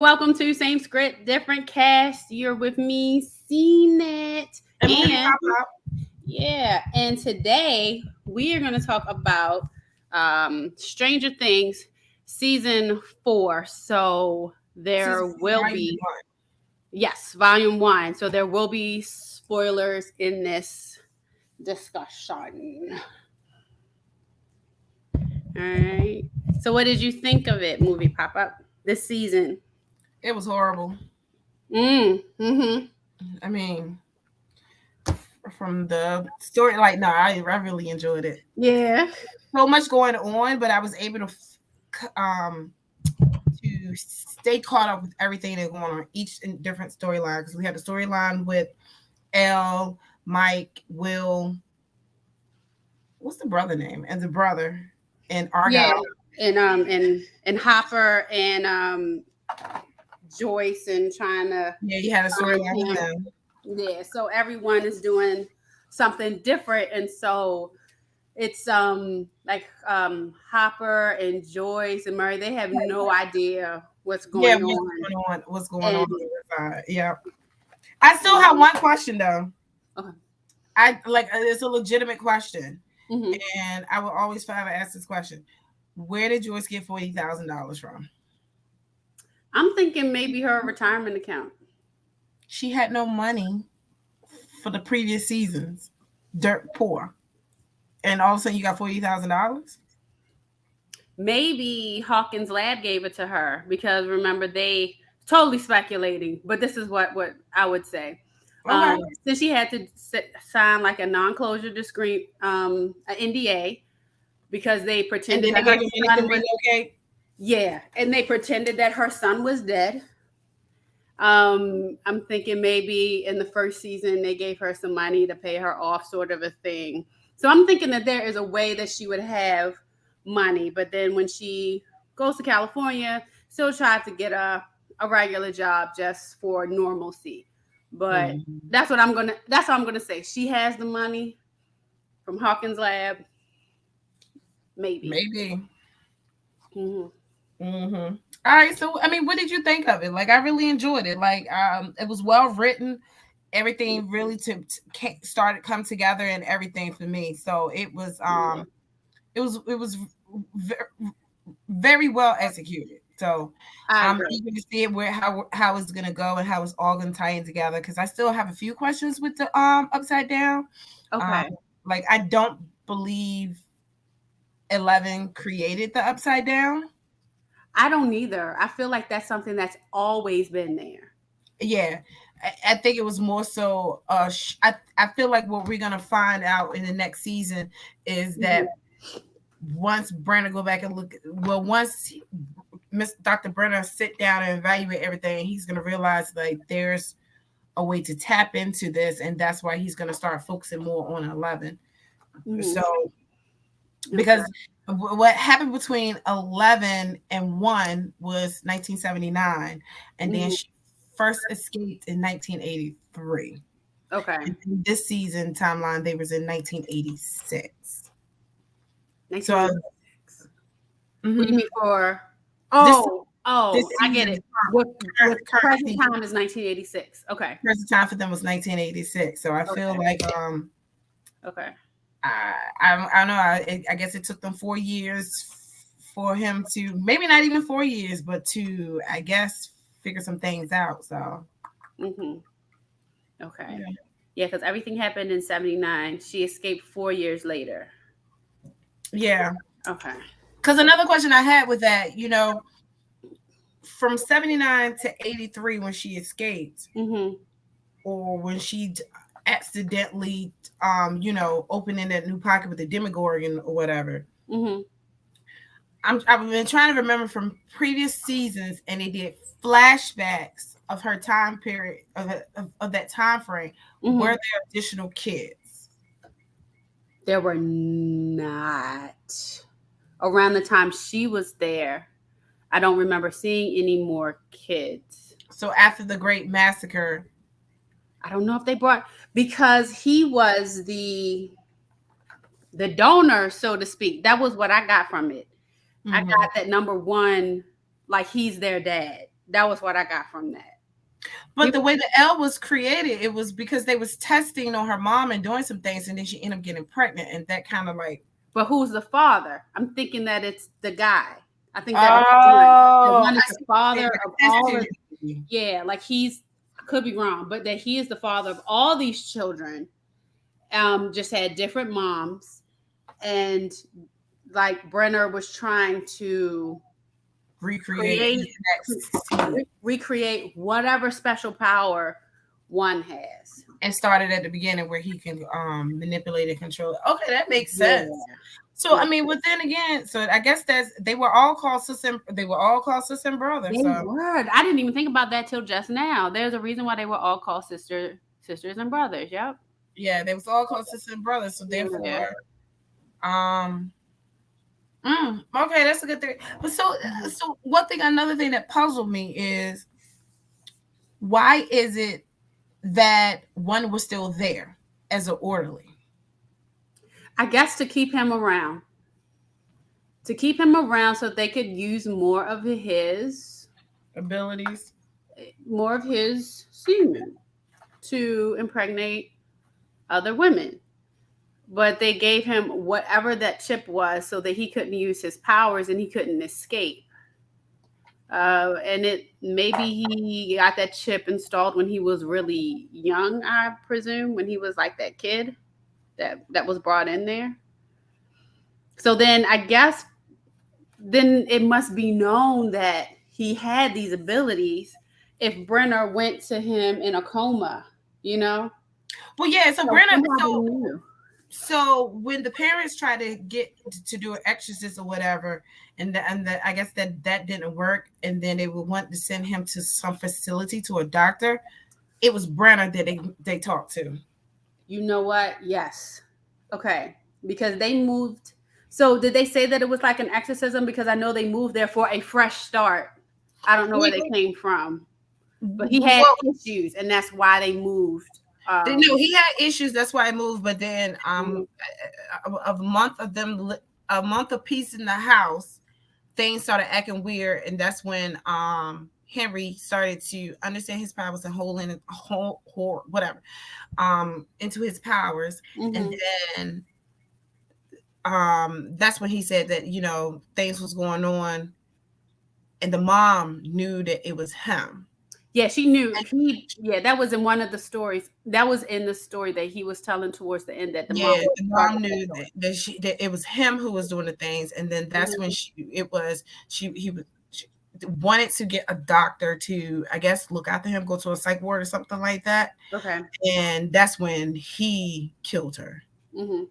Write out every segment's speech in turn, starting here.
Welcome to Same Script, Different Cast. You're with me, CNET. And movie And pop up. and today we are going to talk about Stranger Things season 4. So there Season will volume be, one. yes, volume 1. So there will be spoilers in this discussion. All right. So what did you think of it, movie pop up this season? It was horrible. Mm-hmm. I mean, from the story, like, no, I really enjoyed it. Yeah. So much going on, but I was able to stay caught up with everything that's going on each in different storyline because we had the storyline with Elle, Mike, Will. What's the brother name? And the brother and Yeah, Argyle. and Hopper and Joyce and trying to Yeah, you had a find storyline with him. them. Yeah, so everyone is doing something different, and so it's like Hopper and Joyce and Murray. They have no idea what's Yeah, going on, what's going on and the other side? Yeah. I still have one question though. okay. I like it's a legitimate question, Hmm. and I will always forever ask this question: where did Joyce get $40,000 from? I'm thinking maybe her retirement account. She had no money for the previous seasons, dirt poor, and all of a sudden you got $40,000. Maybe Hawkins Lab gave it to her because remember they totally speculating, but this is what I would say. Okay, Since she had to sign like a non-closure discreet an NDA because they and pretended then they that her gave you money to son was relocate. yeah, and they pretended that her son was dead. I'm thinking maybe in the first season they gave her some money to pay her off, sort of a thing. So I'm thinking that there is a way that she would have money, but then when she goes to California, still tries to get a regular job just for normalcy. But Mhm. that's what I'm gonna say. She has the money from Hawkins Lab, maybe. Maybe. Hmm. Mm-hmm. All right. So, I mean, what did you think of it? Like, I really enjoyed it. Like, it was well written. Everything really started come together and everything for me. So Yeah, it was very well executed. So I I'm agree. eager to see it where how it's gonna go and how it's all gonna tie in together because I still have a few questions with the upside down. Um, Okay. like I don't believe 11 created the upside down. I don't either. I feel like that's something that's always been there. Yeah, I think it was more so. I feel like what we're gonna find out in the next season is that Mhm. once Brenner go back and look, well, once Miss Dr. Brenner sit down and evaluate everything, he's gonna realize like there's a way to tap into this, and that's why he's gonna start focusing more on 11. Mhm. So Okay. because what happened between 11 and 1 was 1979, and then Mhm. she first escaped in 1983. Okay. And in this season timeline, they was in 1986. So 1986. What do you mhm, mean for? this Oh, this I get season, it. With current present season, time is 1986. Okay. first time for them was 1986. So I feel Okay. like Okay. I don't know. I guess it took them 4 years for him to maybe not even 4 years, but to I guess figure some things out. So Mhm. Okay. yeah, Yeah, because everything happened in '79. She escaped 4 years later. yeah. Okay. Because another question I had with that, from 79 to 83 when she escaped, Mhm. or when she accidentally, opening that new pocket with the Demogorgon or whatever. Mhm. I've been trying to remember from previous seasons, and they did flashbacks of her time period of that time frame. Were Mhm. there additional kids? There were not around the time she was there. I don't remember seeing any more kids. So after the Great Massacre, I don't know if they brought because he was the donor, so to speak. That was what I got from it. I mhm, got that number one, like he's their dad. That was what I got from that. But the way the L was created, it was because they was testing on her mom and doing some things, and then she ended up getting pregnant, and that kind of like. But who's the father? I'm thinking that it's the guy. I think that the one is the father of all of. Yeah, like he's, I could be wrong, but that he is the father of all these children. Just had different moms, and like Brenner was trying to recreate whatever special power one has, and started at the beginning where he can manipulate and control it. Okay, that makes sense. Yeah. So I mean, but then again, so I guess they were all called sister and brother. I didn't even think about that till just now. There's a reason why they were all called sisters and brothers. Yep. Yeah, they was all called sisters and brothers. So therefore, okay, that's a good thing. But so another thing that puzzled me is, why is it that one was still there as an orderly? I guess to keep him around. To keep him around so they could use more of his abilities, more of his semen to impregnate other women. But they gave him whatever that chip was so that he couldn't use his powers and he couldn't escape. And maybe he got that chip installed when he was really young, I presume, when he was like that kid that was brought in there. So then I guess then it must be known that he had these abilities if Brenner went to him in a coma, you know? Well, yeah, so Brenner, so when the parents tried to get to do an exorcism or whatever, and I guess that didn't work, and then they would want to send him to some facility to a doctor, it was Brenner that they talked to. You know what? Yes. Okay. Because they moved. So did they say that it was like an exorcism? Because I know they moved there for a fresh start. I don't know where they came from. But he had issues, and that's why they moved. No, he had issues. That's why I moved. But then, a month of peace in the house, things started acting weird, and that's when Henry started to understand his powers and whatever, into his powers, and then that's when he said that things was going on, and the mom knew that it was him. Yeah, she knew. That was in one of the stories. That was in the story that he was telling towards the end that the mom knew that it was him who was doing the things, and then that's when he wanted to get a doctor to, I guess, look after him, go to a psych ward or something like that. Okay. And that's when he killed her. Yeah,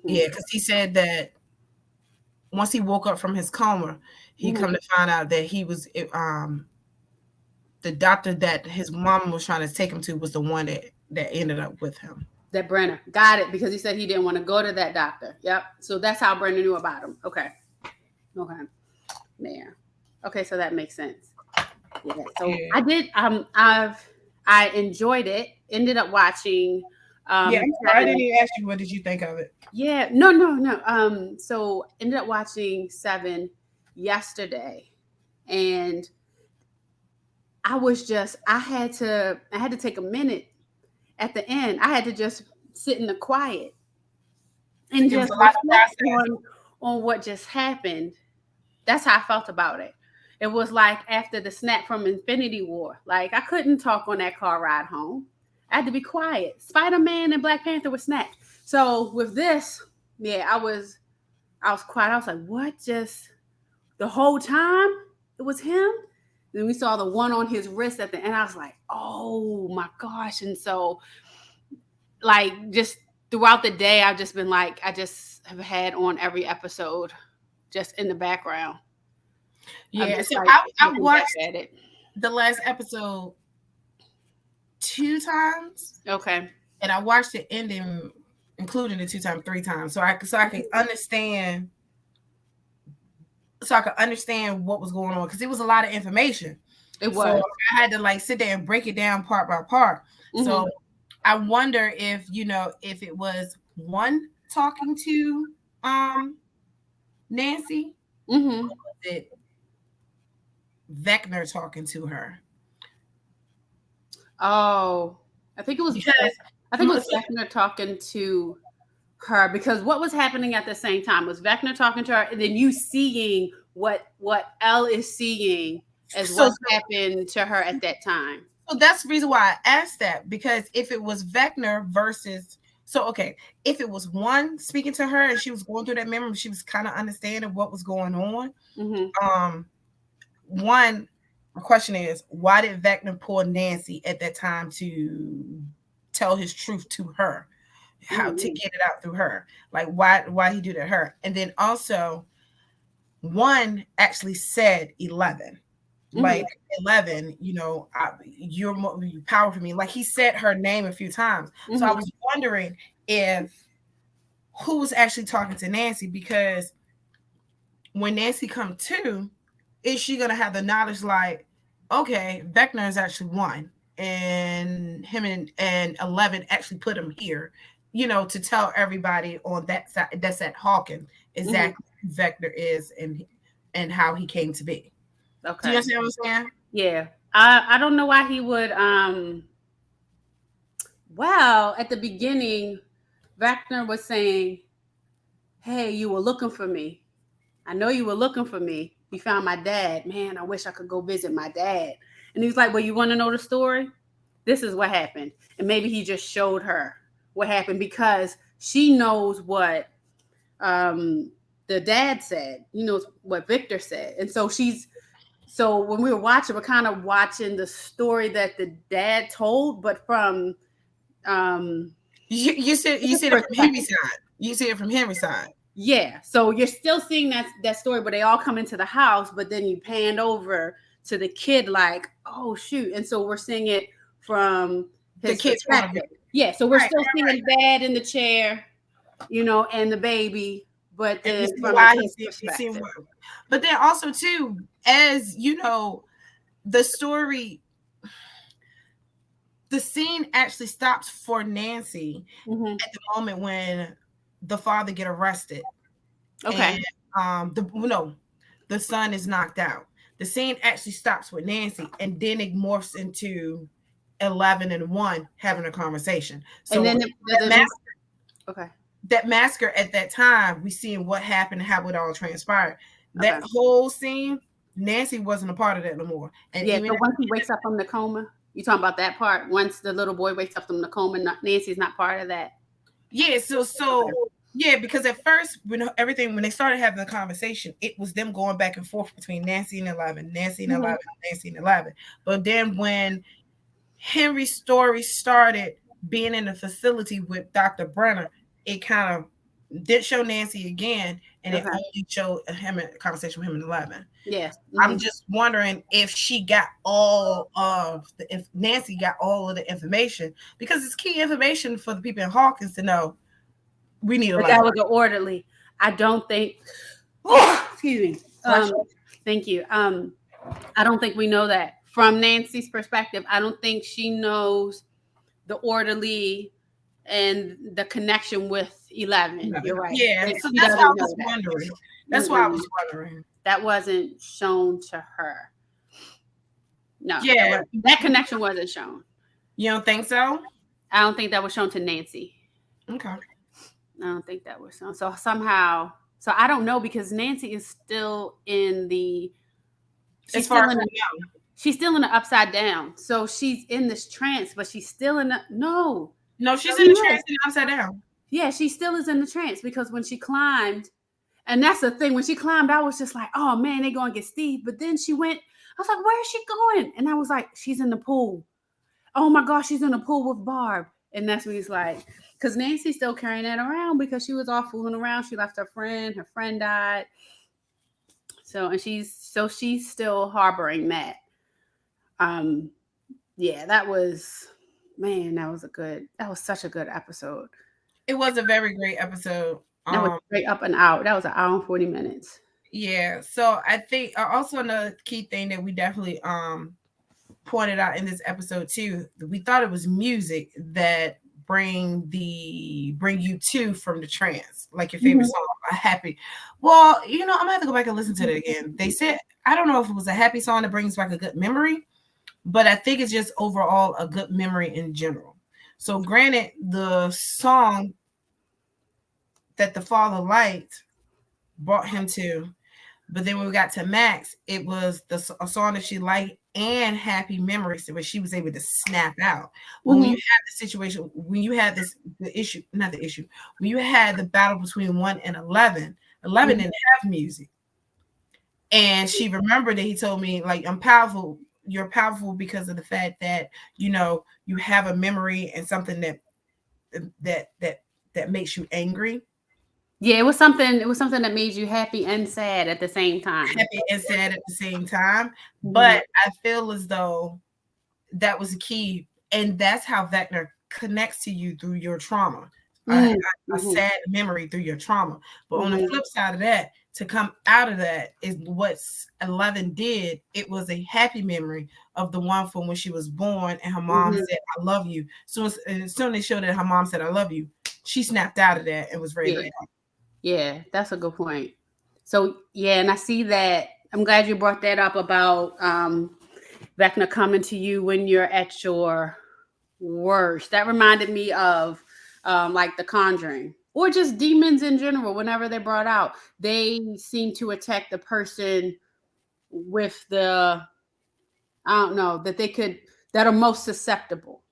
because he said that once he woke up from his coma, he come to find out that he was the doctor that his mom was trying to take him to was the one that ended up with him. That Brenner. Got it, because he said he didn't want to go to that doctor. Yep. So that's how Brenner knew about him. Okay. There. Okay, so that makes sense. Yeah. So I did I enjoyed it. Ended up watching I didn't even ask you, what did you think of it? Yeah. No. So ended up watching 7 yesterday, and I had to take a minute at the end. I had to just sit in the quiet and just reflect on what just happened. That's how I felt about it. It was like after the snap from Infinity War. Like, I couldn't talk on that car ride home. I had to be quiet. Spider-Man and Black Panther were snapped. So with this, I was quiet. I was like, what? Just the whole time it was him? Then we saw the one on his wrist at the end. I was like, oh my gosh. And so, like, just throughout the day, I've just been like, I just have had on every episode just in the background. Yeah. So I watched the last episode 2 times. Okay. And I watched the ending, including the 2 times, 3 times. So I can understand. So I could understand what was going on, because it was a lot of information. It was. So I had to sit there and break it down part by part. So I wonder if it was one talking to Nancy, Vecna talking to her. Oh, I think it was. Because I think it was Vecna talking to her, because what was happening at the same time was Vecna talking to her, and then you seeing what Elle is seeing as what happened to her at that time. So that's the reason why I asked that, because if it was Vecna versus, so okay, if it was one speaking to her and she was going through that memory, she was kind of understanding what was going on. One, the question is, why did Vecna pull Nancy at that time to tell his truth to her? How to get it out through her? Like why he do that to her? And then also, one actually said 11. Like 11, you're more powerful for me. Like he said her name a few times. So I was wondering if who was actually talking to Nancy, because when Nancy come to, is she gonna have the knowledge like, okay, Vecna is actually one, and him and 11 actually put him here, to tell everybody on that side that's at Hawkins exactly who Vecna is and how he came to be. Okay. Do you understand what I'm saying? Yeah. I don't know why he would well, at the beginning, Vecna was saying, hey, you were looking for me. I know you were looking for me. You found my dad. Man, I wish I could go visit my dad. And he was like, well, you want to know the story? This is what happened. And maybe he just showed her what happened, because she knows what the dad said. He knows what Victor said. And so when we were watching, we're kind of watching the story that the dad told, but from you see it from Henry's side. You see it from Henry's side. Yeah. So you're still seeing that story, but they all come into the house, but then you panned over to the kid like, oh shoot. And so we're seeing it from his kid's perspective. Yeah. So we're still seeing Dad in the chair, and the baby, but then from his perspective. But then also too, as the story, the scene actually stops for Nancy at the moment when the father get arrested. Okay. And the son is knocked out. The scene actually stops with Nancy, and then it morphs into 11 and 1 having a conversation. So and then that massacre at that time, we seeing what happened, how it all transpired. That whole scene, Nancy wasn't a part of that no more. And so once he wakes up from the coma, you talking about that part? Once the little boy wakes up from the coma, Nancy's not part of that. Yeah. Yeah, because at first, when they started having the conversation, it was them going back and forth between Nancy and 11, Nancy and 11, Nancy and 11. But then when Henry's story started being in the facility with Dr. Brenner, it kind of did show Nancy again, and it only showed him a conversation with him in 11. Yeah. I'm just wondering if Nancy got all of the information, because it's key information for the people in Hawkins to know. We need that was an orderly. I don't think. Excuse me. Thank you. I don't think we know that from Nancy's perspective. I don't think she knows the orderly and the connection with 11. You're right. Yeah. So that's why I was wondering. That's why I was wondering. That wasn't shown to her. No. Yeah. That connection wasn't shown. You don't think so? I don't think that was shown to Nancy. Okay. I don't think that was shown. So somehow, I don't know, because Nancy is still in the. She's still in the upside down. So she's in this trance, but she's still in the no, she's in the trance and upside down. Yeah, she still is in the trance, because when she climbed, and that's the thing, when she climbed, I was just like, oh man, they're gonna get Steve. But then she went, I was like, where is she going? And I was like, she's in the pool. Oh my gosh, she's in the pool with Barb. And that's when he's like, because Nancy's still carrying that around, because she was all fooling around. She left her friend died. So she's still harboring that. Yeah, that was such a good episode. It was a very great episode. That was straight up and out. That was an hour and 40 minutes. Yeah. So I think also another key thing that we definitely pointed out in this episode too, we thought it was music that bring you to from the trance, like your favorite song, a happy. Well, I'm gonna have to go back and listen to it again. They said, I don't know if it was a happy song that brings back a good memory, but I think it's just overall a good memory in general. So granted, the song that the father liked brought him to, but then when we got to Max, it was a song that she liked and happy memories where she was able to snap out. When you have the situation, when you had when you had the battle between 1 and 11, 11 didn't have music. And she remembered that he told me, like, I'm powerful. You're powerful because of the fact that, you have a memory and something that makes you angry. Yeah, it was something that made you happy and sad at the same time. Happy and sad at the same time. But I feel as though that was the key. And that's how Vecna connects to you through your trauma. A sad memory through your trauma. But on the flip side of that, to come out of that is what 11 did. It was a happy memory of the one from when she was born and her mom said, I love you. So as soon as they showed that her mom said, I love you, she snapped out of that and was ready to go. Yeah, that's a good point. So, yeah, and I see that. I'm glad you brought that up about Vecna coming to you when you're at your worst. That reminded me of like The Conjuring or just demons in general. Whenever they're brought out, they seem to attack the person with that are most susceptible.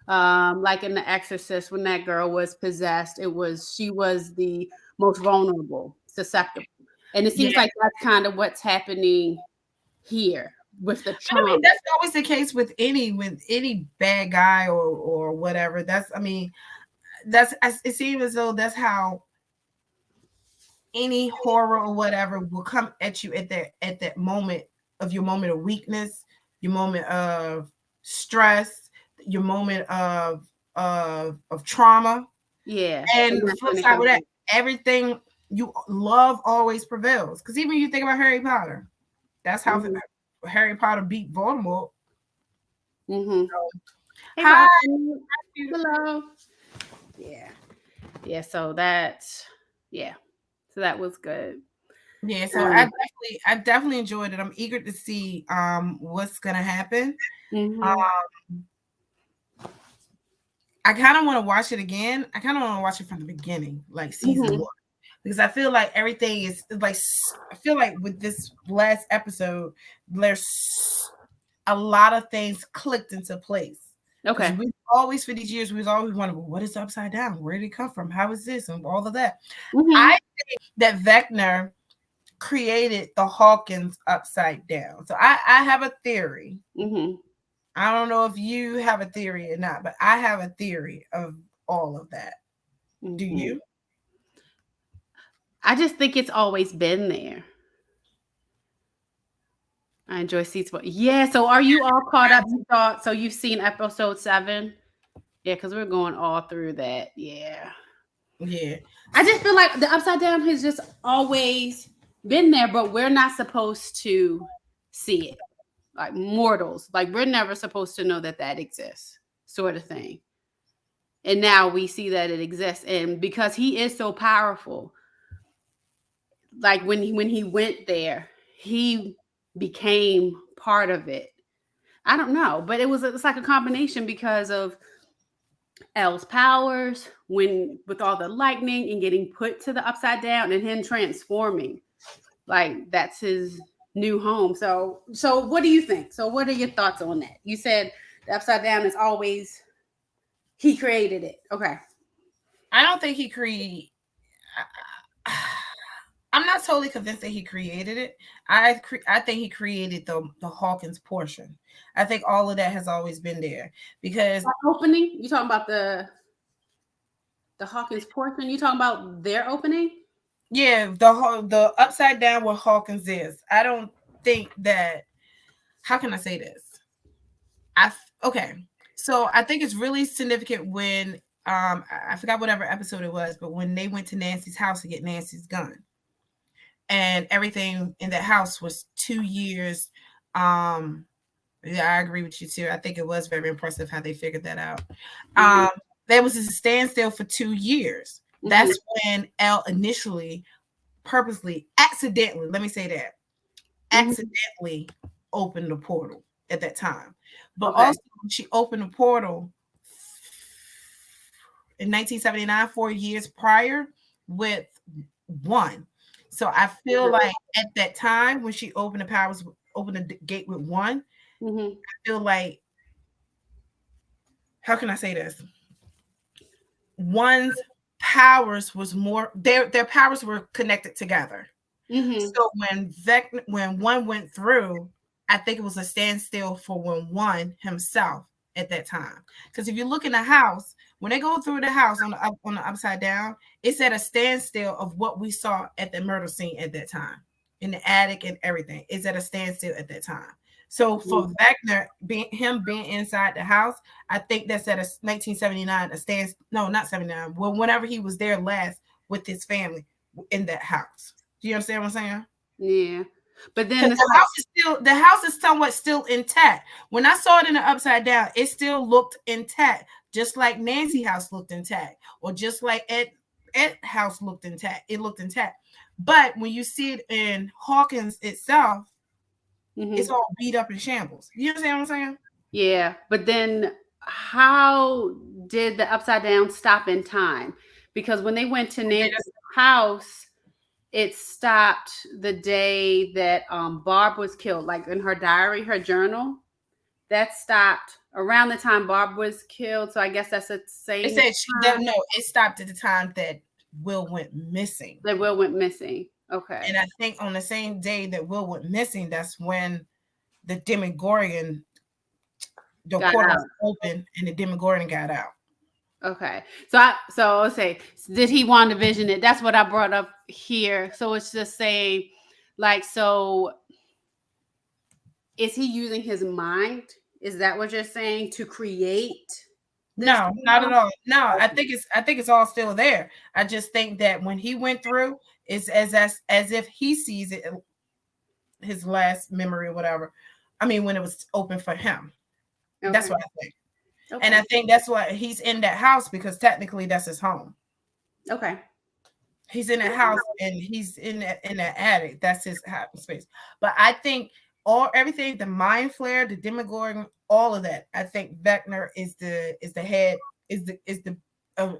Like in The Exorcist, when that girl was possessed, she was the most vulnerable, susceptible. And it seems like that's kind of what's happening here with the trauma. I mean, that's always the case with any bad guy or whatever. It seems as though that's how any horror or whatever will come at you at that moment of your moment of weakness, your moment of stress, your moment of trauma. Yeah. And the flip side of that, everything you love always prevails. Because even you think about Harry Potter, that's how Harry Potter beat Voldemort. So, hey, hi. Hello. Yeah. So that was good. Yeah. So I definitely enjoyed it. I'm eager to see what's gonna happen. I kind of want to watch it again. I kind of want to watch it from the beginning, like season 1, because I feel like everything is like. I feel like with this last episode, there's a lot of things clicked into place. Okay. We always, for these years, we always wondered, well, what is upside down? Where did it come from? How is this? And all of that. I think that Vecna created the Hawkins upside down. So I have a theory. I don't know if you have a theory or not, but I have a theory of all of that. Do you? I just think it's always been there. I enjoy seats. Yeah. So are you all caught up? So you've seen episode 7? Yeah, because we're going all through that. Yeah. I just feel like the upside down has just always been there, but we're not supposed to see it. Like mortals, like we're never supposed to know that exists, sort of thing. And now we see that it exists, and because he is so powerful, like when he went there, he became part of it. I don't know, but it's like a combination because of El's powers with all the lightning and getting put to the upside down and him transforming. Like that's his new home. So what do you think? So what are your thoughts on that? You said the upside down is always he created it. Okay. I don't think he created. I'm not totally convinced that he created it. I think he created the Hawkins portion. I think all of that has always been there because the opening. You talking about the Hawkins portion? You talking about their opening? Yeah, the upside down where Hawkins is. I don't think that. How can I say this? Okay. So I think it's really significant when I forgot whatever episode it was, but when they went to Nancy's house to get Nancy's gun, and everything in that house was 2 years. Yeah, I agree with you too. I think it was very impressive how they figured that out. there was a standstill for 2 years. Mhm. That's when Elle initially, purposely, accidentally, let me say that, Mhm. accidentally opened the portal at that time. But Okay. also, when she opened the portal in 1979, 4 years prior, with one. So I feel Mhm. like at that time when she opened the gate with one, Mhm. I feel like, how can I say this? One's powers was more, their powers were connected together. Mhm. So when one went through, I think it was a standstill for when one himself at that time. Because if you look in the house, when they go through the house on the upside down, it's at a standstill of what we saw at the murder scene at that time, in the attic and everything. It's at a standstill at that time. So for Vecna being inside the house, I think that's at a 1979 a stand. No, not 79. Well, whenever he was there last with his family in that house. Do you understand what I'm saying? Yeah. But then Because the house is somewhat still intact. When I saw it in the upside down, it still looked intact, just like Nancy house looked intact, or just like Ed house looked intact. It looked intact. But when you see it in Hawkins itself, it's all beat up in shambles. You understand what I'm saying? Yeah, but then how did the upside down stop in time? Because when they went to Nancy's house, it stopped the day that Barb was killed. Like in her diary, her journal, that stopped around the time Barb was killed. So I guess that's the It same said no, it stopped at the time that Will went missing. that Will went missing. Okay. And I think on the same day that Will went missing, that's when the Demogorgon, the Got portal out. was open and the Demogorgon got out. Okay. So I'll say, did he want to vision it? That's what I brought up here. So it's just saying, like, so is he using his mind? Is that what you're saying to create? No, not at all. No, I think it's all still there. I just think that when he went through, it's as if he sees it, his last memory or whatever. I mean, when it was open for him. Okay. That's what I think. Okay. And I think that's why he's in that house, because technically that's his home. Okay. He's in a house and he's in that attic. That's his space. But I think everything, the mind flare, the Demogorgon, all of that. I think Vecna is the head, is the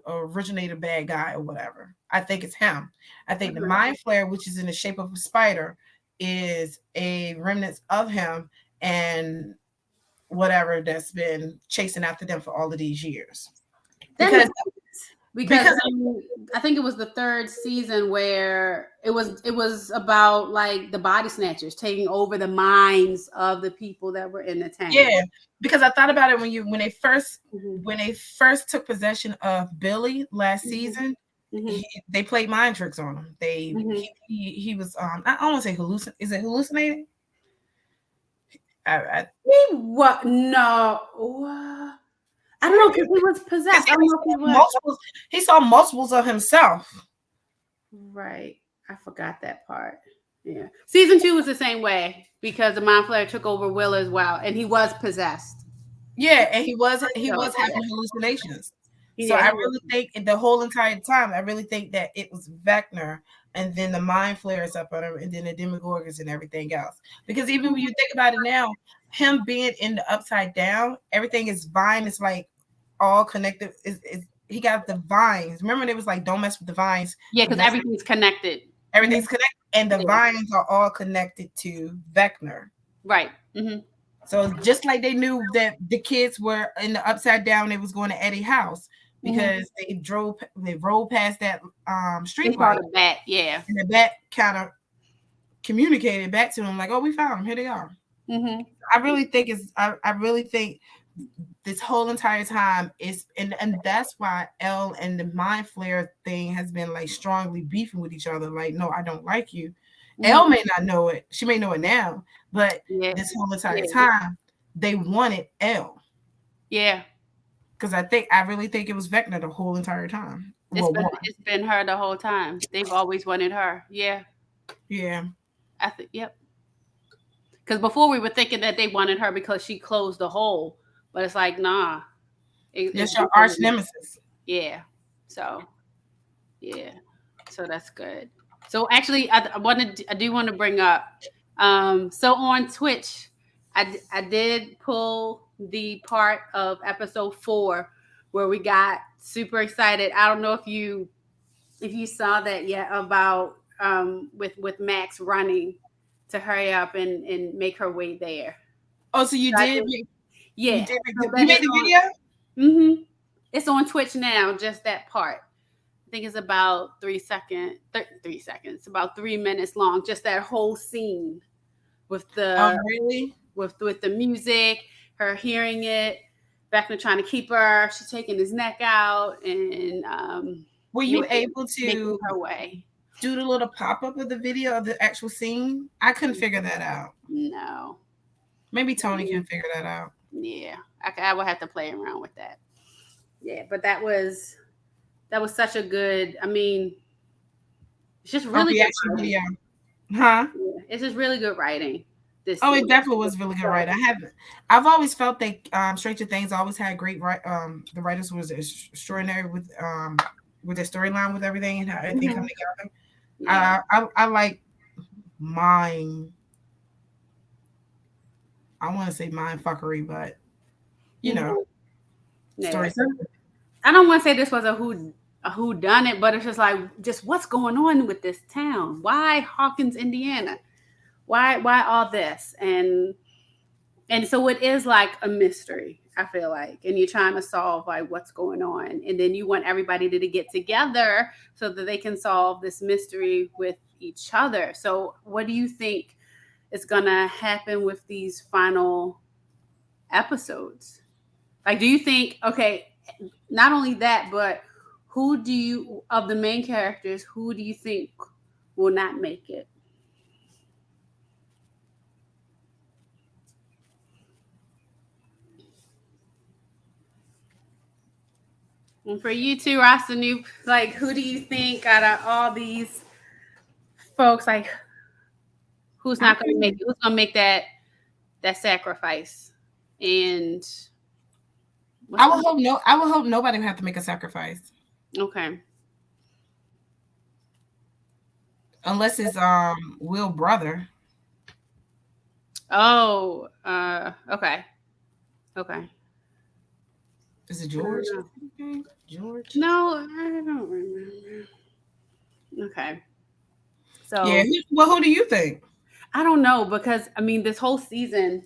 originator bad guy or whatever. I think it's him. I think the mind flare, which is in the shape of a spider, is a remnant of him and whatever that's been chasing after them for all of these years. Because I think it was the third season where it was about like the body snatchers taking over the minds of the people that were in the tank. Yeah, because I thought about it when they first took possession of Billy last season. They played mind tricks on him. He was I don't want to say hallucinating. Is it hallucinating? What? No. I don't know, because he was possessed. I don't know if he was. He saw multiples of himself. Right. I forgot that part. Yeah. Season 2 was the same way because the mind flare took over Will as well, and he was possessed. Yeah, and he was having hallucinations. So I really think the whole entire time, I really think that it was Vecna, and then the mind flares up on him, and then the Demogorgons and everything else. Because even when you think about it now, him being in the upside down, everything is vine. It's like all connected. He got the vines. Remember, it was like, don't mess with the vines. Yeah, because everything's connected. Everything's connected, and the vines are all connected to Vecna. Right. Mm-hmm. So just like they knew that the kids were in the upside down, they was going to Eddie's house because they rolled past that street light. Yeah. And the bat kind of communicated back to them like, "Oh, we found them. Here they are." Mm-hmm. I really think this whole entire time is, and that's why Elle and the mind flare thing has been like strongly beefing with each other. Like, no, I don't like you. Elle may not know it. She may know it now, but this whole entire time they wanted Elle. Yeah. Because I really think it was Vecna the whole entire time. It's been her the whole time. They've always wanted her. Yeah. Yeah. I think, yep. Because before we were thinking that they wanted her because she closed the hole, but it's like, nah. That's your arch nemesis. Yeah. So, yeah. So that's good. So actually, I do want to bring up. So on Twitch, I did pull the part of episode 4 where we got super excited. I don't know if you saw that yet about with Max running to hurry up and make her way there. Oh, so you did? Yeah. You made the video? Mm-hmm. It's on Twitch now, just that part. I think it's about 3 seconds, about 3 minutes long, just that whole scene with the really? with the music, her hearing it, Vecna trying to keep her, she's taking his neck out, and were you able to her way? Do the little pop-up of the video of the actual scene? I couldn't figure that out. No. Maybe Tony can figure that out. Yeah. I will have to play around with that. Yeah, but that was such a good, I mean, it's just really good video. Huh? Yeah, it's just really good writing. It definitely was really good writing. I've always felt that Stranger Things always had great the writers was extraordinary with their storyline, with everything and how everything come together. Yeah. I like mind. I want to say mind fuckery, but you know, stories. I don't want to say this was a who done it, but it's just what's going on with this town? Why Hawkins, Indiana? Why all this? And so it is like a mystery, I feel like, and you're trying to solve like what's going on, and then you want everybody to get together so that they can solve this mystery with each other. So what do you think is gonna happen with these final episodes? Like, do you think, okay, not only that, but who do you, of the main characters, who do you think will not make it? And for you too, Rasta, like, who do you think out of all these folks, like, who's not going to make it? Who's going to make that sacrifice? And I would hope nobody would have to make a sacrifice. Okay. Unless it's Will's brother. Oh, okay. Is it George? George? No, I don't remember. Okay. So yeah, well, who do you think? I don't know, because I mean, this whole season,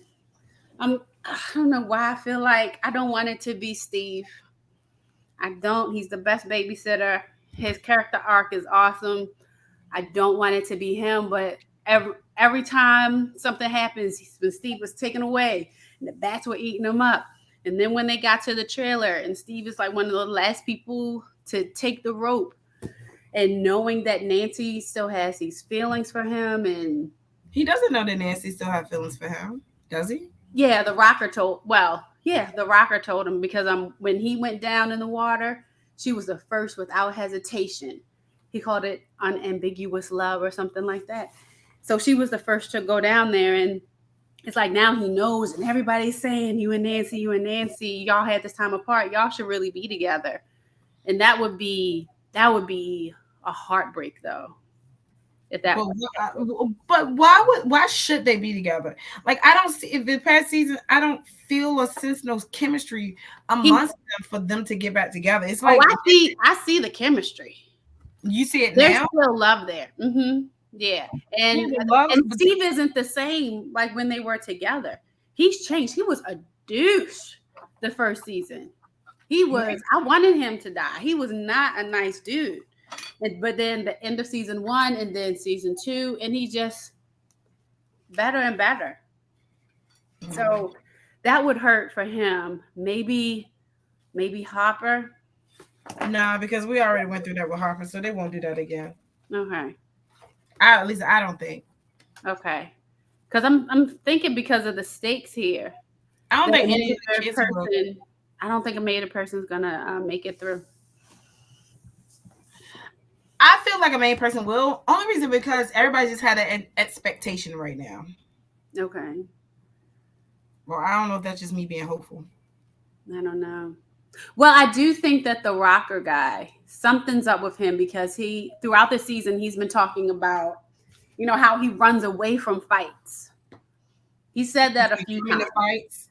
I don't know why I feel like I don't want it to be Steve. I don't. He's the best babysitter. His character arc is awesome. I don't want it to be him, but every time something happens, when Steve was taken away and the bats were eating him up, and then when they got to the trailer and Steve is like one of the last people to take the rope, and knowing that Nancy still has these feelings for him, and he doesn't know that Nancy still has feelings for him, does he? Yeah, the rocker told him, because when he went down in the water, she was the first without hesitation. He called it unambiguous love or something like that. So she was the first to go down there, and it's like now he knows, and everybody's saying, you and Nancy, y'all had this time apart. Y'all should really be together. And that would be a heartbreak, though. But why should they be together? Like, I don't see, if the past season, I don't feel or sense no chemistry amongst them for them to get back together. It's like, I see the chemistry. You see it There's now? still love there. Mm-hmm. Yeah. And Steve isn't the same like when they were together. He's changed. He was a douche the first season. He was, I wanted him to die. He was not a nice dude. But then the end of season 1 and then season 2, and he just better and better. Mm-hmm. So that would hurt for him. Maybe Hopper. Nah, because we already went through that with Hopper, so they won't do that again. Okay. At least I don't think. Okay. Because I'm thinking, because of the stakes here, I don't think any person. I don't think a main person's gonna make it through. I feel like a main person will. Only reason because everybody just had an expectation right now. Okay. Well, I don't know if that's just me being hopeful. I don't know. Well, I do think that the rocker guy, something's up with him because he throughout the season he's been talking about, how he runs away from fights. He said that a few times. Fights.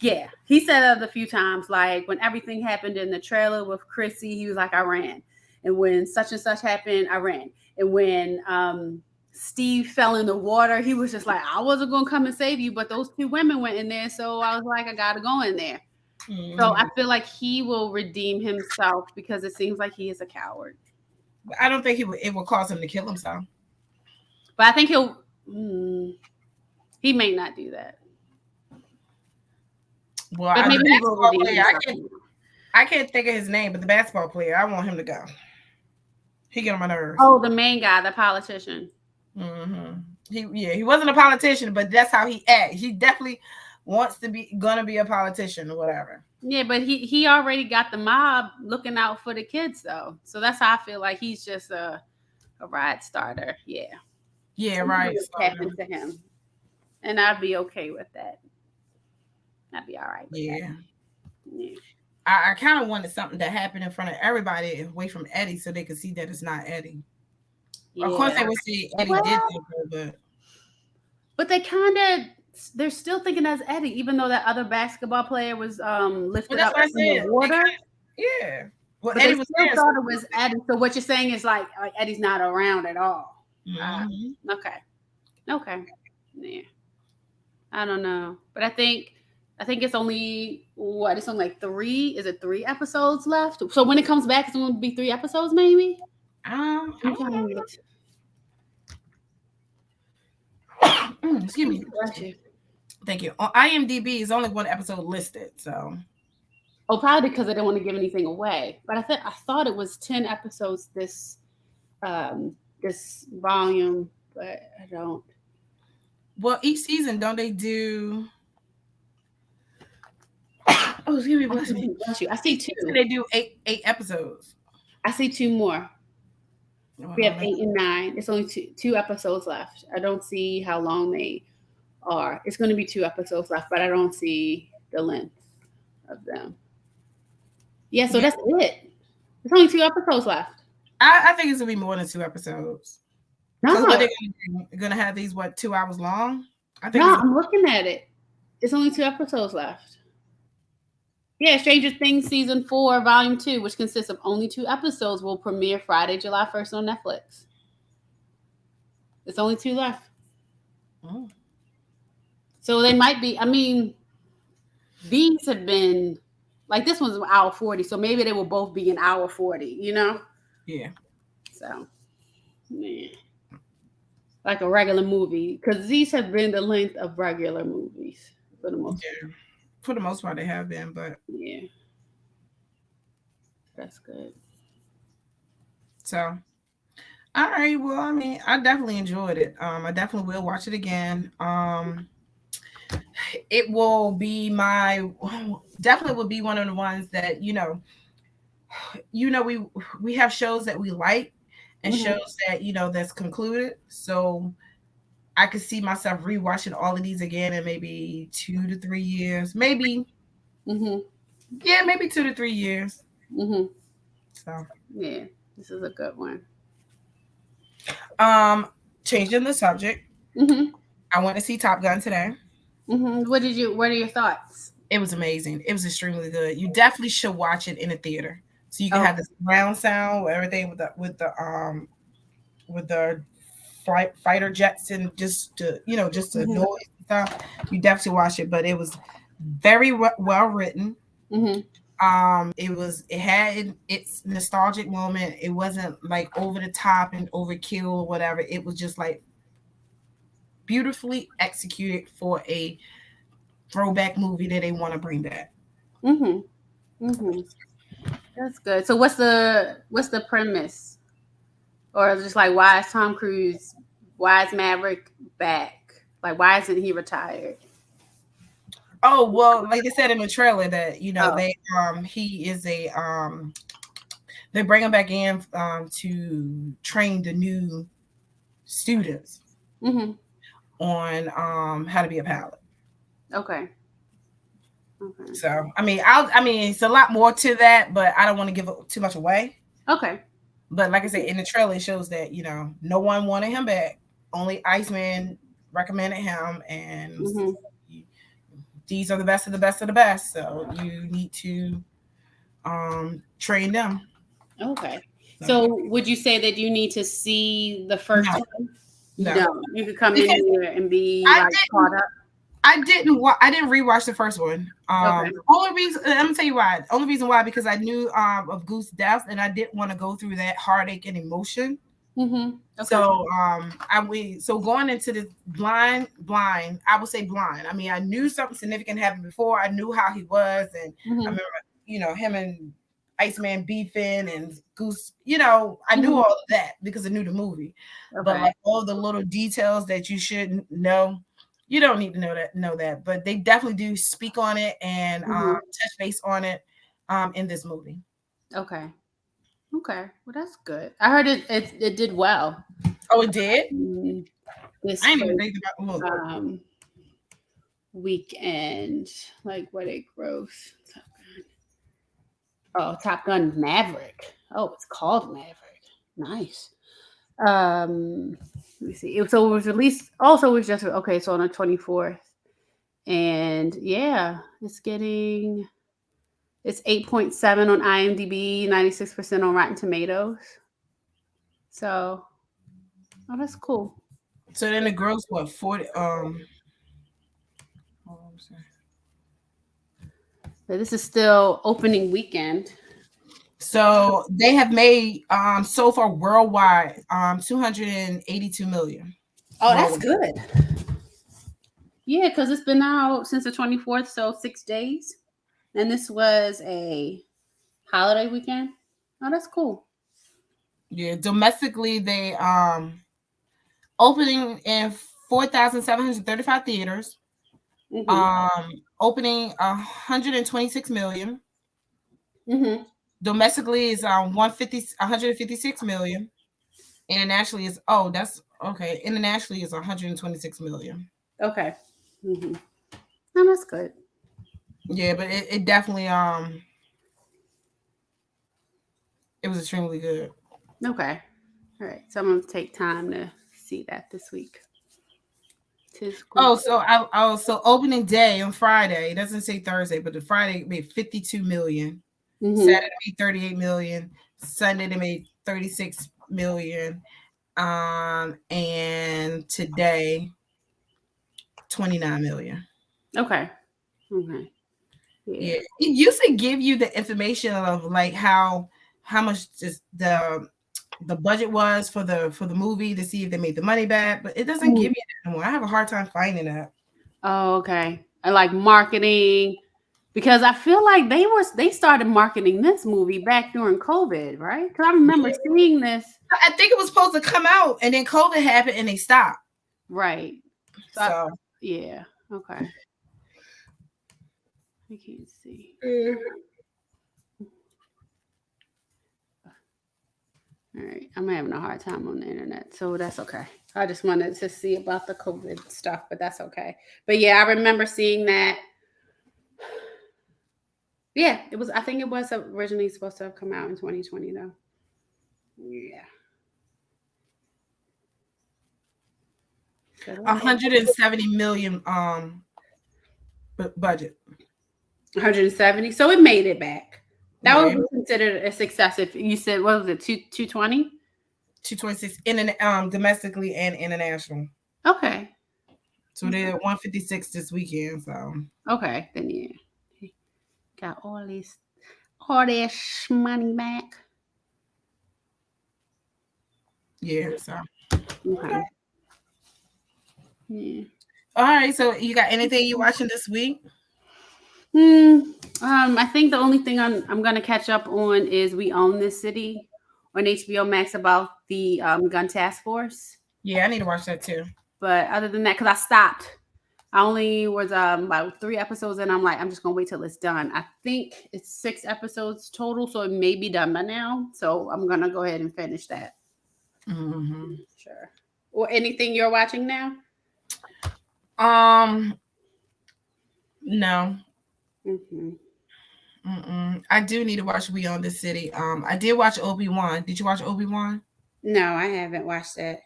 Yeah, he said that a few times. Like when everything happened in the trailer with Chrissy, he was like, "I ran," and when such and such happened, I ran. And when Steve fell in the water, he was just like, "I wasn't gonna come and save you, but those two women went in there, so I was like, I gotta go in there." Mm-hmm. So I feel like he will redeem himself because it seems like he is a coward. I don't think it will cause him to kill himself. But I think he may not do that. Well, but maybe he will redeem himself. I can't think of his name, but the basketball player, I want him to go. He get on my nerves. Oh, the main guy, the politician. Mm-hmm. He wasn't a politician, but that's how he acts. He definitely wants to gonna be a politician or whatever. Yeah, but he already got the mob looking out for the kids though. So that's how I feel like he's just a ride starter. Yeah. Yeah, right. Happen to him. And I'd be okay with that. I'd be all right with that. Yeah. I kind of wanted something to happen in front of everybody away from Eddie so they could see that it's not Eddie. Yeah. Of course they would see Eddie did something, but they're still thinking that's Eddie, even though that other basketball player was lifted up in the water. Yeah. Well, but Eddie was still thought it was Eddie. So what you're saying is like Eddie's not around at all. Mm-hmm. Okay. Yeah. I don't know. But I think it's only it's only like 3 episodes left? So when it comes back, it's going to be 3 episodes maybe? Excuse me. Thank you. On IMDb is only 1 episode listed, so. Oh, probably because I didn't want to give anything away. But I thought it was 10 episodes this volume, but I don't. Well, each season, don't they do? Oh, excuse me, bless me. Bless you. I see 2. They do 8 episodes. I see 2 more. We have 8 and 9. It's only 2 episodes left. I don't see how long they are. It's going to be 2 episodes left, but I don't see the length of them. Yeah, so that's it. There's only 2 episodes left. I think it's going to be more than 2 episodes. No. What are they going to have these, 2 hours long? I'm looking at it. It's only 2 episodes left. Yeah, Stranger Things Season 4, Volume 2, which consists of only 2 episodes, will premiere Friday, July 1st on Netflix. It's only 2 left. Oh. So they might be, these have been, like this one's an hour 40, so maybe they will both be an hour 40, Yeah. So, yeah. Like a regular movie, because these have been the length of regular movies for the most part. For the most part, they have been, but yeah, that's good. So, all right. Well, I definitely enjoyed it. I definitely will watch it again. It will be definitely will be one of the ones that we have shows that we like and shows that that's concluded. So I could see myself rewatching all of these again in maybe 2 to 3 years, maybe. Yeah, maybe 2 to 3 years. So yeah, this is a good one. Changing the subject. I went to see Top Gun today. What are your thoughts? It was amazing. It was extremely good. You definitely should watch it in a theater so you can have the surround sound with everything with the fighter jets and just the noise and stuff. You definitely watch it, but it was very well written. It had its nostalgic moment. It wasn't like over the top and overkill or whatever. It was just like beautifully executed for a throwback movie that they want to bring back. That's good. So what's the premise? Or just like why is Maverick back? Like why isn't he retired? Oh, well, like they said in the trailer that he is they bring him back in to train the new students on how to be a pilot. Okay. Okay. So I mean, it's a lot more to that, but I don't want to give too much away. Okay. But like I said, in the trailer, it shows that no one wanted him back. Only Iceman recommended him, and Mm-hmm. these are the best of the best of the best. So you need to train them. Okay. So would you say that you need to see the first No, one? You no. don't. You could come in Because here and be I like caught up. I didn't rewatch the first one. Okay. Only reason I'm gonna tell you why. Only reason why because I knew of Goose's death and I didn't want to go through that heartache and emotion. Mm-hmm. Okay. So so going into this blind, I would say blind. I mean, I knew something significant happened before. I knew how he was, and I remember him and Iceman beefing and Goose. I knew all of that because I knew the movie. Okay. But like all the little details that you should know, you don't need to know that. But they definitely do speak on it and touch base on it in this movie. Okay. Okay. Well, that's good. I heard it did well. Oh, it did? This I didn't even think about weekend, like what it gross. Top Gun Maverick. Oh, it's called Maverick. Nice. Let me see. It was released. Also, it was just okay. So on the 24th, and yeah, it's 8.7 on IMDb, 96% on Rotten Tomatoes. So, that's cool. So then the gross what 40 This is still opening weekend. So they have made so far worldwide 282 million. Oh, that's good. Yeah, because it's been out since the 24th, so 6 days. And this was a holiday weekend. Oh, that's cool. Yeah, domestically they opening in 4,735 theaters. Opening 126 million. Domestically is 156 million. Internationally is that's okay. Internationally is 126 million. Okay. Oh, that's good. Yeah, but it definitely it was extremely good. Okay. All right. So I'm gonna take time to see that this week. So opening day on Friday, it doesn't say Thursday, but the Friday made 52 million. Saturday made 38 million. Sunday they made 36 million. And today 29 million. Okay. Yeah. It used to give you the information of like how much just the budget was for the movie to see if they made the money back, but it doesn't give you that anymore. I have a hard time finding that. Oh, okay. I like marketing because I feel like they started marketing this movie back during COVID, right? Because I remember seeing this. I think it was supposed to come out and then COVID happened and they stopped. Right. So yeah. Okay. I can't see. All right. I'm having a hard time on the internet, so that's okay. I just wanted to see about the COVID stuff, but that's okay. But yeah, I remember seeing that. Yeah, it was. I think it was originally supposed to have come out in 2020, though. Yeah. 170 million budget. 170. So it made it back. That would be considered a success if you said what was it 220? 226 in domestically and international. Okay. So they're 156 this weekend. So okay, then yeah, got all this money back. Yeah. So okay. Yeah. All right. So you got anything you watching this week? I think the only thing I'm gonna catch up on is We Own This City on HBO Max about the gun task force. Yeah, I need to watch that too. But other than that, because I stopped, I only was about 3 episodes and I'm like, I'm just gonna wait till it's done. I think it's 6 episodes total, so it may be done by now. So I'm gonna go ahead and finish that. Sure. Or anything you're watching now? No. I do need to watch We Own the City. I did watch Obi-Wan. Did you watch Obi-Wan? No, I haven't watched that.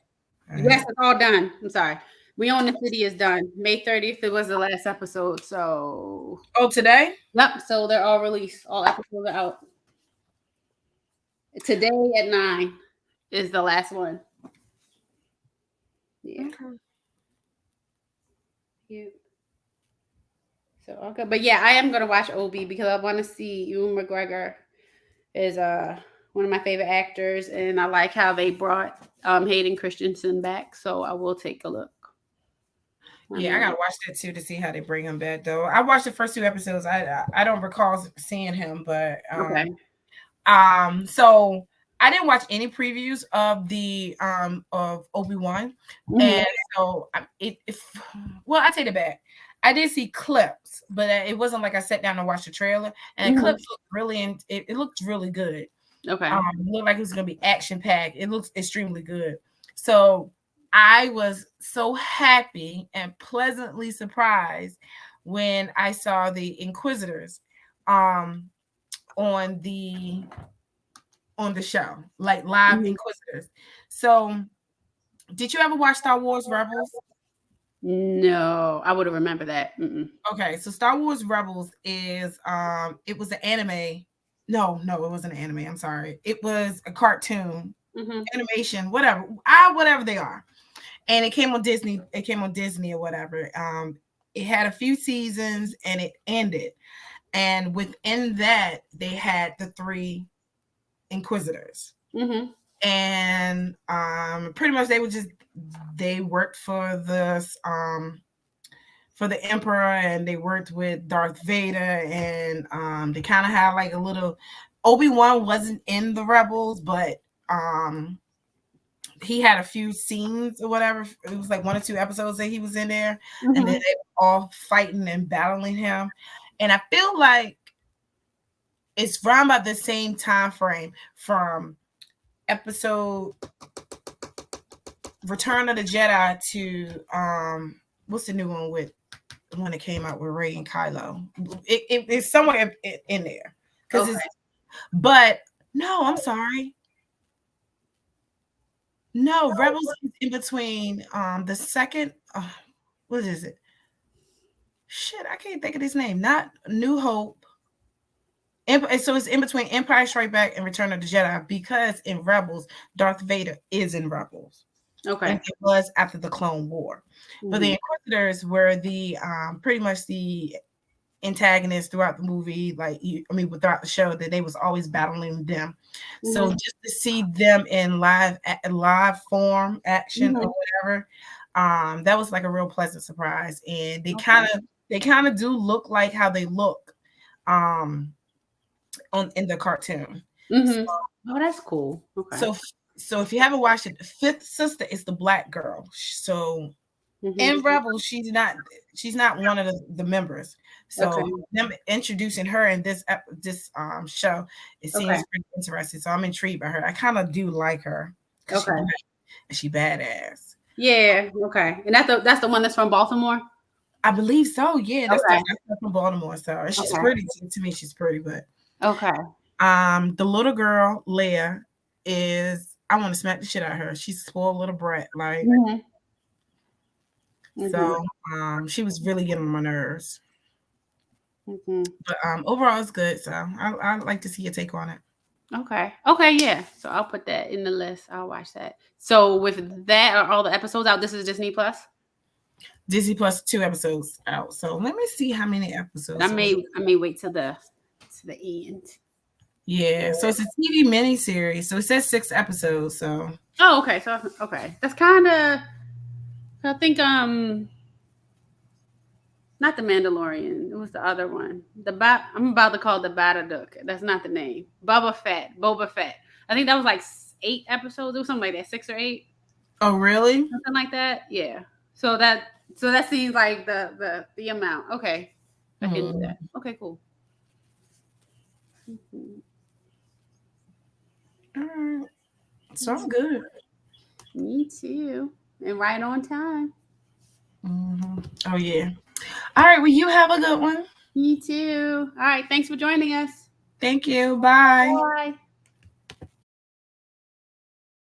Yes, it's all done. I'm sorry. We Own the City is done. May 30th, it was the last episode. So, Oh, today? yep. So they're all released. All episodes are out. Today at 9 is the last one. Yeah. Okay. Yeah. So, okay. But yeah, I am going to watch Obi because I want to see Ewan McGregor is one of my favorite actors. And I like how they brought Hayden Christensen back. So I will take a look. Yeah, I gotta watch that too to see how they bring him back. Though I watched the first 2 episodes. I don't recall seeing him, but Okay. So I didn't watch any previews of the of Obi-Wan, and so well, I take it back. I did see clips, but it wasn't like I sat down and watched the trailer. And the clips looked really, it looked really good. Okay. It looked like it was gonna be action packed. It looks extremely good. So I was so happy and pleasantly surprised when I saw the Inquisitors on the show, like live Inquisitors. So did you ever watch Star Wars Rebels? No, I would have remembered that. Okay, so Star Wars Rebels is it was an anime. No, it wasn't an anime. I'm sorry. It was a cartoon, animation, whatever they are. And it came on Disney. It came on Disney or whatever. It had a few seasons and it ended. And within that, they had the 3 Inquisitors. And pretty much they worked for this for the Emperor, and they worked with Darth Vader, and they kind of had like a little. Obi-Wan wasn't in the Rebels, but he had a few scenes or whatever. It was like 1 or 2 episodes that he was in there, and then they were all fighting and battling him. And I feel like it's around about the same time frame from episode Return of the Jedi to what's the new one with the one that came out with Rey and Kylo? It's somewhere in there. But no, I'm sorry. No, Rebels is in between the second. What is it? Shit, I can't think of his name. Not New Hope. So it's in between Empire Strikes Back and Return of the Jedi, because in Rebels, Darth Vader is in Rebels. Okay. And it was after the Clone War. But the Inquisitors were the pretty much the antagonists throughout the movie, throughout the show, that they was always battling them. So just to see them in live form, action or whatever, that was like a real pleasant surprise. And they kind of do look like how they look in the cartoon. So, that's cool. Okay. So if you haven't watched it, the 5th sister is the black girl. So in Rebels, she's not one of the members. So them introducing her in this show, it seems pretty interesting. So I'm intrigued by her. I kind of do like her. Okay. She badass. Yeah. Okay. And that's the one that's from Baltimore? I believe so. Yeah. That's from Baltimore. So she's pretty to me. She's pretty, but okay. The little girl, Leia, is, I want to smack the shit out of her. She's a spoiled little brat. Like so she was really getting on my nerves. But overall it's good. So I'd like to see your take on it. Okay, yeah. So I'll put that in the list. I'll watch that. So with that, are all the episodes out? This is Disney Plus? Disney Plus, 2 episodes out. So let me see how many episodes. I may wait till the end. Yeah, so it's a TV miniseries. So it says 6 episodes. So okay. So that's kind of, I think not the Mandalorian. It was the other one. I'm about to call it the Babadook. That's not the name. Boba Fett. I think that was like 8 episodes. It was something like that, 6 or 8. Oh, really? Something like that. Yeah. So that seems like the amount. Okay. I can do that. Okay, cool. All right. So I'm good. Me too. And right on time. Oh, yeah. All right. Well, you have a good one. Me too. All right. Thanks for joining us. Thank you. Bye. Bye.